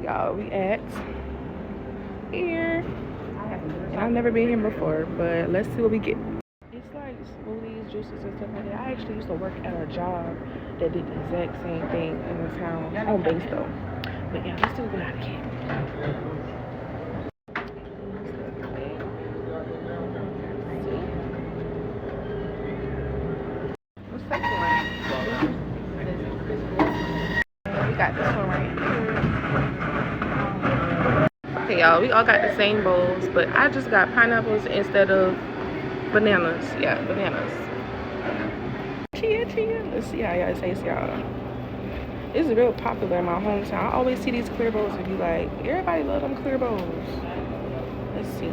y'all, we at here. And I've never been here before, but let's see what we get. It's like smoothies, juices, and stuff like that. I actually used to work at a job that did the exact same thing in the town, on base though. But yeah, let's see what we gotta get. What's that one? We got this one right here. Okay, y'all, we all got the same bowls, but I just got pineapples instead of bananas. Yeah, bananas. Chia. Let's see how y'all taste, y'all. This is real popular in my hometown. I always see these clear bowls and be like, everybody love them clear bowls. Let's see.